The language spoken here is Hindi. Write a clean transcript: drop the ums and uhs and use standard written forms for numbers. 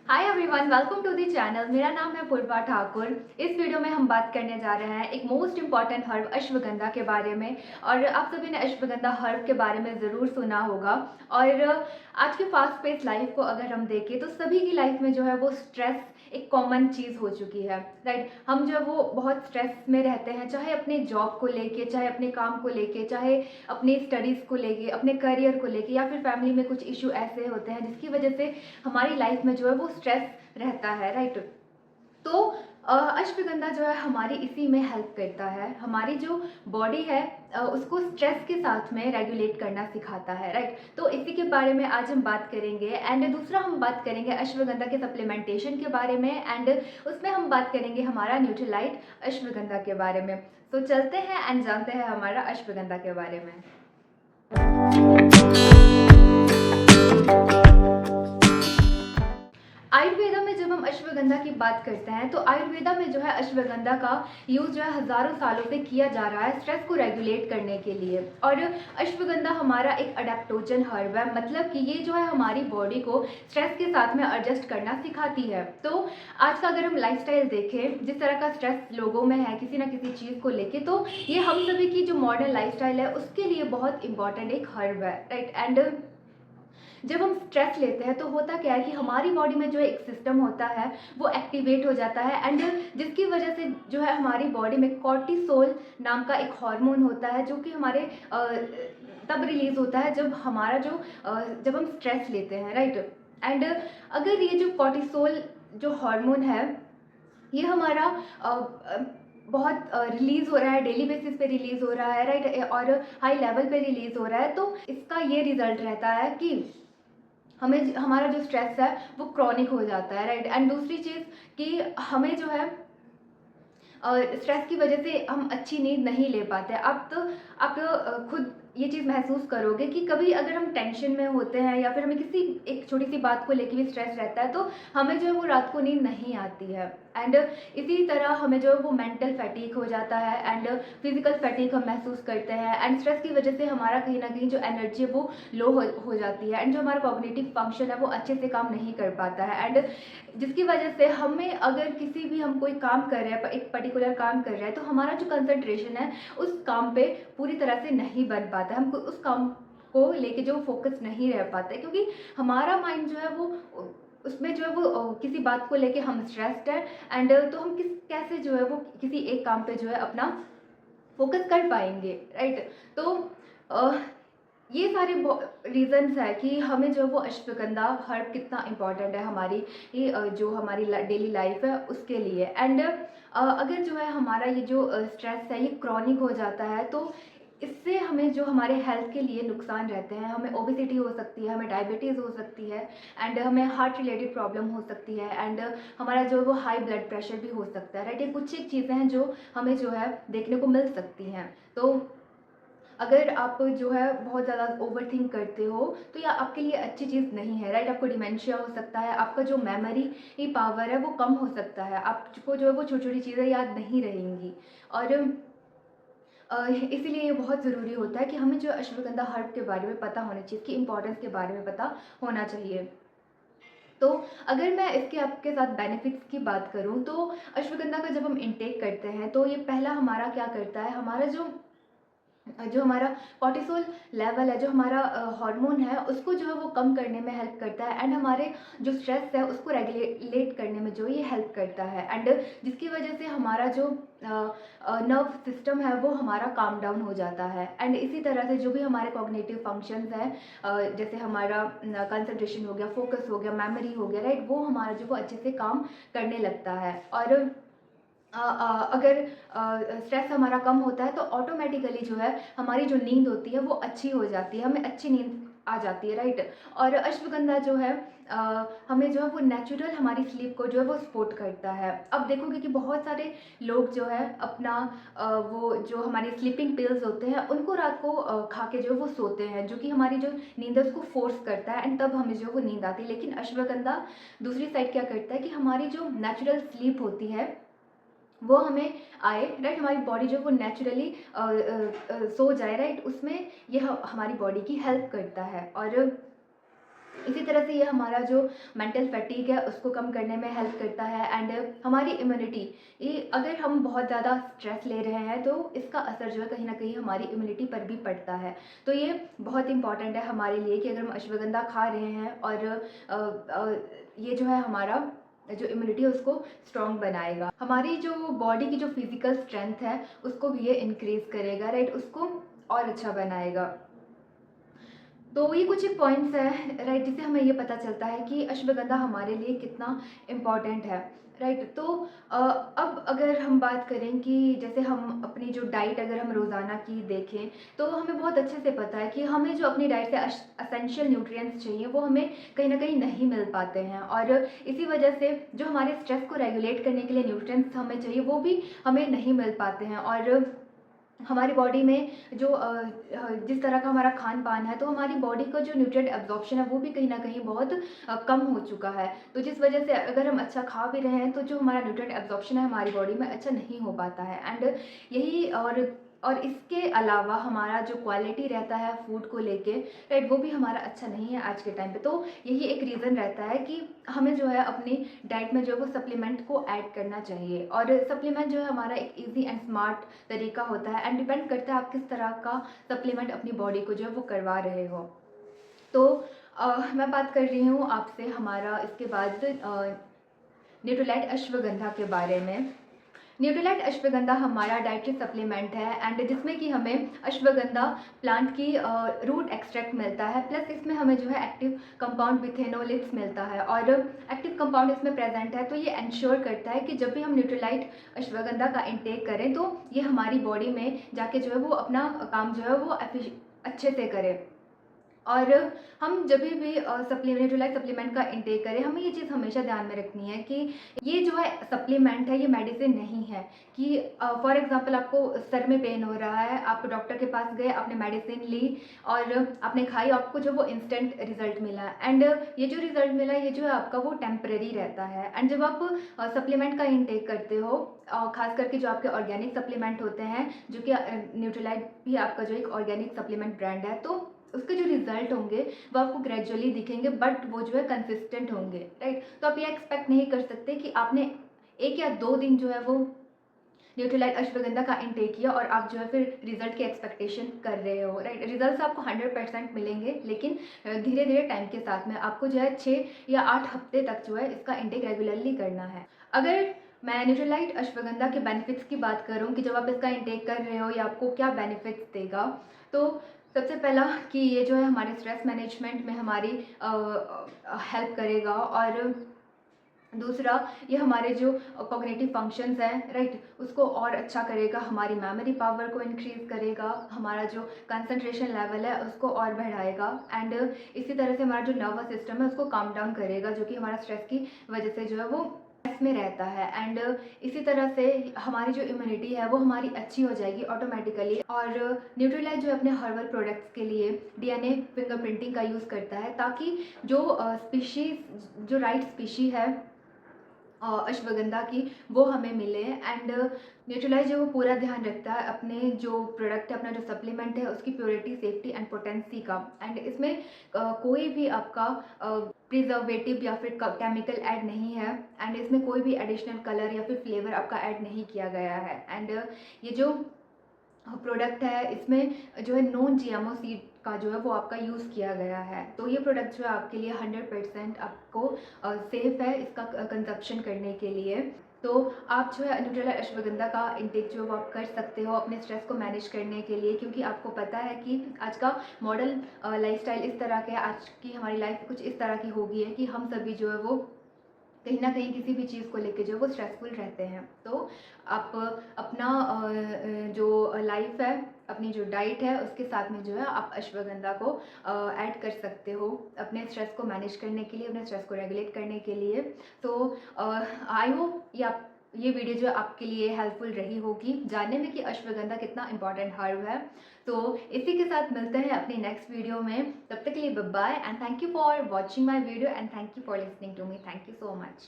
Hi everyone, welcome to the channel. मेरा नाम है पूर्वा ठाकुर। इस वीडियो में हम बात करने जा रहे हैं एक मोस्ट इम्पॉर्टेंट हर्ब अश्वगंधा के बारे में। और आप सभी ने अश्वगंधा हर्ब के बारे में ज़रूर सुना होगा। और आज के फास्ट पेस लाइफ को अगर हम देखें तो सभी की लाइफ में जो है वो स्ट्रेस एक कॉमन चीज़ हो चुकी है, राइट। हम जो है वो बहुत स्ट्रेस में रहते हैं, चाहे अपने जॉब को लेके, चाहे अपने काम को लेके, चाहे अपनी स्टडीज़ को लेके, अपने करियर को लेके, या फिर फैमिली में कुछ इशू ऐसे होते हैं जिसकी वजह से हमारी लाइफ में जो है वो स्ट्रेस रहता है, राइट। तो अश्वगंधा जो है हमारी इसी में हेल्प करता है। हमारी जो बॉडी है उसको स्ट्रेस के साथ में रेगुलेट करना सिखाता है, राइट। तो इसी के बारे में आज हम बात करेंगे। एंड दूसरा हम बात करेंगे अश्वगंधा के सप्लीमेंटेशन के बारे में। एंड उसमें हम बात करेंगे हमारा न्यूट्रीलाइट अश्वगंधा के बारे में। तो चलते हैं एंड जानते हैं हमारा अश्वगंधा के बारे में। आयुर्वेदा में जब हम अश्वगंधा की बात करते हैं तो आयुर्वेदा में जो है अश्वगंधा का यूज़ जो है हज़ारों सालों से किया जा रहा है स्ट्रेस को रेगुलेट करने के लिए। और अश्वगंधा हमारा एक अडेप्टोजन हर्ब है, मतलब कि ये जो है हमारी बॉडी को स्ट्रेस के साथ में एडजस्ट करना सिखाती है। तो आज का अगर हम लाइफस्टाइल देखें, जिस तरह का स्ट्रेस लोगों में है किसी ना किसी चीज़ को लेके, तो ये हम सभी की जो मॉडर्न लाइफस्टाइल है उसके लिए बहुत इंपॉर्टेंट एक हर्ब है, राइट। एंड जब हम स्ट्रेस लेते हैं तो होता क्या है कि हमारी बॉडी में जो एक सिस्टम होता है वो एक्टिवेट हो जाता है। एंड जिसकी वजह से जो है हमारी बॉडी में कॉर्टिसोल नाम का एक हार्मोन होता है, जो कि हमारे तब रिलीज होता है जब हमारा जो जब हम स्ट्रेस लेते हैं, राइट। एंड अगर ये जो कॉर्टिसोल जो हार्मोन है ये हमारा बहुत रिलीज़ हो रहा है, डेली बेसिस पे रिलीज़ हो रहा है, राइट, और हाई लेवल पे रिलीज़ हो रहा है, तो इसका ये रिज़ल्ट रहता है कि हमें हमारा जो स्ट्रेस है वो क्रॉनिक हो जाता है, राइट। एंड दूसरी चीज़ कि हमें जो है स्ट्रेस की वजह से हम अच्छी नींद नहीं ले पाते। आप खुद ये चीज़ महसूस करोगे कि कभी अगर हम टेंशन में होते हैं या फिर हमें किसी एक छोटी सी बात को लेके भी स्ट्रेस रहता है तो हमें जो है वो रात को नींद नहीं आती है। एंड इसी तरह हमें जो है वो मेंटल फैटीग हो जाता है एंड फिजिकल फैटीग हम महसूस करते हैं। एंड स्ट्रेस की वजह से हमारा कहीं ना कहीं जो एनर्जी है वो लो हो जाती है। एंड जो हमारा कॉग्निटिव फंक्शन है वो अच्छे से काम नहीं कर पाता है। एंड जिसकी वजह से हमें अगर किसी भी हम कोई काम कर रहे हैं, एक पर्टिकुलर काम कर रहे हैं, तो हमारा जो कंसंट्रेशन है उस काम पे पूरी तरह से नहीं बन पाता है। हम उस काम को लेके जो फोकस नहीं रह पाते, क्योंकि हमारा माइंड जो है वो उसमें जो है वो किसी बात को लेके हम स्ट्रेस्ड है। एंड तो हम कैसे जो है वो किसी एक काम पे जो है अपना फोकस कर पाएंगे, राइट। तो अ, ये सारे रीजंस है कि हमें जो है वो अश्वगंधा हर्ब कितना इम्पोर्टेंट है हमारी ये जो हमारी डेली लाइफ है उसके लिए। एंड अगर जो है हमारा ये जो स्ट्रेस है ये क्रॉनिक हो जाता है तो इससे हमें जो हमारे हेल्थ के लिए नुकसान रहते हैं। हमें ओबेसिटी हो सकती है, हमें डायबिटीज़ हो सकती है, एंड हमें हार्ट रिलेटेड प्रॉब्लम हो सकती है, एंड हमारा जो वो हाई ब्लड प्रेशर भी हो सकता है, राइट। ये कुछ एक चीज़ें हैं जो हमें जो है देखने को मिल सकती हैं। तो अगर आप जो है बहुत ज़्यादा ओवरथिंक करते हो तो यह आपके लिए अच्छी चीज़ नहीं है, राइट। आपको डिमेंशिया हो सकता है, आपका जो मेमोरी पावर है वो कम हो सकता है, आपको जो है वो छोटी छोटी चीज़ें याद नहीं रहेंगी। और इसीलिए ये बहुत ज़रूरी होता है कि हमें जो अश्वगंधा हर्ब के बारे में पता होना चाहिए, इसकी इंपॉर्टेंस के बारे में पता होना चाहिए। तो अगर मैं इसके आपके साथ बेनिफिट्स की बात करूं तो अश्वगंधा का जब हम इंटेक करते हैं तो ये पहला हमारा क्या करता है, हमारा जो जो हमारा कॉर्टिसोल लेवल है, जो हमारा हार्मोन है, उसको जो है वो कम करने में हेल्प करता है। एंड हमारे जो स्ट्रेस है उसको रेगुलेट करने में जो ये हेल्प करता है। एंड जिसकी वजह से हमारा जो नर्व सिस्टम है वो हमारा काम डाउन हो जाता है। एंड इसी तरह से जो भी हमारे कॉग्निटिव फंक्शंस हैं, जैसे हमारा कंसंट्रेशन हो गया, फोकस हो गया, मेमोरी हो गया, राइट, वो हमारा जो वो अच्छे से काम करने लगता है। और अगर स्ट्रेस हमारा कम होता है तो ऑटोमेटिकली जो है हमारी जो नींद होती है वो अच्छी हो जाती है, हमें अच्छी नींद आ जाती है, राइट। और अश्वगंधा जो है हमें जो है वो नेचुरल हमारी स्लीप को जो है वो सपोर्ट करता है। अब देखोगे कि बहुत सारे लोग जो है अपना वो जो हमारी स्लीपिंग पिल्स होते हैं उनको रात को खा के जो है वो सोते हैं, जो कि हमारी जो नींद है उसको फोर्स करता है, एंड तब हमें जो है वो नींद आती है। लेकिन अश्वगंधा दूसरी साइड क्या करता है कि हमारी जो नेचुरल स्लीप होती है वो हमें आए, राइट, हमारी बॉडी जो वो नेचुरली सो जाए, राइट, उसमें यह हमारी बॉडी की हेल्प करता है। और इसी तरह से ये हमारा जो मेंटल फैटीग है उसको कम करने में हेल्प करता है। एंड हमारी इम्यूनिटी, ये अगर हम बहुत ज़्यादा स्ट्रेस ले रहे हैं तो इसका असर जो है कहीं ना कहीं हमारी इम्यूनिटी पर भी पड़ता है। तो ये बहुत इंपॉर्टेंट है हमारे लिए कि अगर हम अश्वगंधा खा रहे हैं और ये जो है हमारा जो इम्यूनिटी है उसको स्ट्रॉन्ग बनाएगा, हमारी जो बॉडी की जो फिजिकल स्ट्रेंथ है उसको भी ये इंक्रीज करेगा, राइट, उसको और अच्छा बनाएगा। तो ये कुछ एक पॉइंट्स हैं, राइट, जिससे हमें ये पता चलता है कि अश्वगंधा हमारे लिए कितना इम्पॉर्टेंट है, राइट। तो अब अगर हम बात करें कि जैसे हम अपनी जो डाइट अगर हम रोज़ाना की देखें तो हमें बहुत अच्छे से पता है कि हमें जो अपनी डाइट से असेंशियल न्यूट्रिएंट्स चाहिए वो हमें कहीं ना कहीं नहीं मिल पाते हैं, और इसी वजह से जो हमारे स्ट्रेस को रेगुलेट करने के लिए न्यूट्रिएंट्स हमें चाहिए वो भी हमें नहीं मिल पाते हैं। और हमारी बॉडी में जो जिस तरह का हमारा खान पान है तो हमारी बॉडी का जो न्यूट्रिएंट एब्जॉर्प्शन है वो भी कहीं ना कहीं बहुत कम हो चुका है। तो जिस वजह से अगर हम अच्छा खा भी रहे हैं तो जो हमारा न्यूट्रिएंट एब्जॉर्प्शन है हमारी बॉडी में अच्छा नहीं हो पाता है। एंड यही और इसके अलावा हमारा जो क्वालिटी रहता है फूड को लेके, राइट, वो भी हमारा अच्छा नहीं है आज के टाइम पे। तो यही एक रीज़न रहता है कि हमें जो है अपनी डाइट में जो है वो सप्लीमेंट को ऐड करना चाहिए। और सप्लीमेंट जो है हमारा एक इजी एंड स्मार्ट तरीका होता है एंड डिपेंड करता है आप किस तरह का सप्लीमेंट अपनी बॉडी को जो है वो करवा रहे हो। तो मैं बात कर रही हूँ आपसे हमारा इसके बाद न्यूट्रीलाइट अश्वगंधा के बारे में। न्यूट्रीलाइट अश्वगंधा हमारा डाइटरी सप्लीमेंट है एंड जिसमें कि हमें अश्वगंधा प्लांट की रूट एक्सट्रैक्ट मिलता है, प्लस इसमें हमें जो है एक्टिव कंपाउंड बिथेनोलिक्स मिलता है और एक्टिव कंपाउंड इसमें प्रेजेंट है। तो ये इंश्योर करता है कि जब भी हम न्यूट्रीलाइट अश्वगंधा का इंटेक करें तो ये हमारी बॉडी में जाके जो है वो अपना काम जो है वो अच्छे से करे। और हम जब भी न्यूट्रीलाइट सप्लीमेंट का इंटेक करें हमें ये चीज़ हमेशा ध्यान में रखनी है कि ये जो है सप्लीमेंट है ये मेडिसिन नहीं है। कि फॉर एग्जांपल आपको सर में पेन हो रहा है, आप डॉक्टर के पास गए, आपने मेडिसिन ली और आपने खाई, आपको जो वो इंस्टेंट रिजल्ट मिला एंड ये जो रिजल्ट मिला ये जो है आपका वो टेम्परेरी रहता है। एंड जब आप सप्लीमेंट का इंटेक करते हो, खास करके जो आपके ऑर्गेनिक सप्लीमेंट होते हैं, जो कि न्यूट्रीलाइट भी आपका जो एक ऑर्गेनिक सप्लीमेंट ब्रांड है, तो उसके जो रिजल्ट होंगे वो आपको ग्रेजुअली दिखेंगे बट वो जो है कंसिस्टेंट होंगे, राइट। तो आप ये एक्सपेक्ट नहीं कर सकते कि आपने 1 या 2 दिन जो है वो न्यूट्रीलाइट अश्वगंधा का इंटेक किया और आप जो है फिर रिजल्ट की एक्सपेक्टेशन कर रहे हो, राइट। रिजल्ट आपको 100% मिलेंगे लेकिन धीरे धीरे टाइम के साथ में आपको जो है 6 या 8 हफ्ते तक जो है इसका इंटेक रेगुलरली करना है। अगर मैं न्यूट्रीलाइट अश्वगंधा के बेनिफिट्स की बात करूं कि जब आप इसका इंटेक कर रहे हो ये आपको क्या बेनिफिट्स देगा, तो सबसे पहला कि ये जो है हमारे स्ट्रेस मैनेजमेंट में हमारी हेल्प करेगा, और दूसरा ये हमारे जो कॉग्निटिव फंक्शंस हैं, राइट, उसको और अच्छा करेगा, हमारी मेमोरी पावर को इंक्रीज़ करेगा, हमारा जो कंसंट्रेशन लेवल है उसको और बढ़ाएगा एंड इसी तरह से हमारा जो नर्वस सिस्टम है उसको काम डाउन करेगा, जो कि हमारा स्ट्रेस की वजह से जो है वो स्ट्रेस में रहता है। एंड इसी तरह से हमारी जो इम्यूनिटी है वो हमारी अच्छी हो जाएगी ऑटोमेटिकली। और न्यूट्रीलाइट जो अपने हर्बल प्रोडक्ट्स के लिए डीएनए फिंगरप्रिंटिंग का यूज़ करता है ताकि जो स्पीशीज़ जो राइट स्पीशी है अश्वगंधा की वो हमें मिले। एंड न्यूट्रीलाइज जो वो पूरा ध्यान रखता है अपने जो प्रोडक्ट है, अपना जो सप्लीमेंट है उसकी प्योरिटी, सेफ्टी एंड पोटेंसी का। एंड इसमें कोई भी आपका प्रिजर्वेटिव या फिर केमिकल ऐड नहीं है एंड इसमें कोई भी एडिशनल कलर या फिर फ्लेवर आपका ऐड नहीं किया गया है। एंड ये जो प्रोडक्ट है इसमें जो है नॉन जीएमओ सीड का जो है वो आपका यूज़ किया गया है। तो ये प्रोडक्ट जो है आपके लिए 100% आपको सेफ़ है इसका कंजप्शन करने के लिए। तो आप जो है न्यूट्रीलाइट अश्वगंधा का इंटेक जो है वो आप कर सकते हो अपने स्ट्रेस को मैनेज करने के लिए, क्योंकि आपको पता है कि आज का मॉडर्न लाइफस्टाइल इस तरह का है, आज की हमारी लाइफ कुछ इस तरह की हो गई है कि हम सभी जो है वो कहीं ना कहीं किसी भी चीज़ को लेके जो है वो स्ट्रेसफुल रहते हैं। तो आप अपना जो लाइफ है, अपनी जो डाइट है उसके साथ में जो है आप अश्वगंधा को ऐड कर सकते हो अपने स्ट्रेस को मैनेज करने के लिए, अपने स्ट्रेस को रेगुलेट करने के लिए। तो आई होप ये वीडियो जो आपके लिए हेल्पफुल रही होगी जानने में कि अश्वगंधा कितना इंपॉर्टेंट हर्ब है। तो इसी के साथ मिलते हैं अपनी नेक्स्ट वीडियो में, तब तक के लिए bye bye and thank you for watching my video and thank you for listening to me. Thank you so much.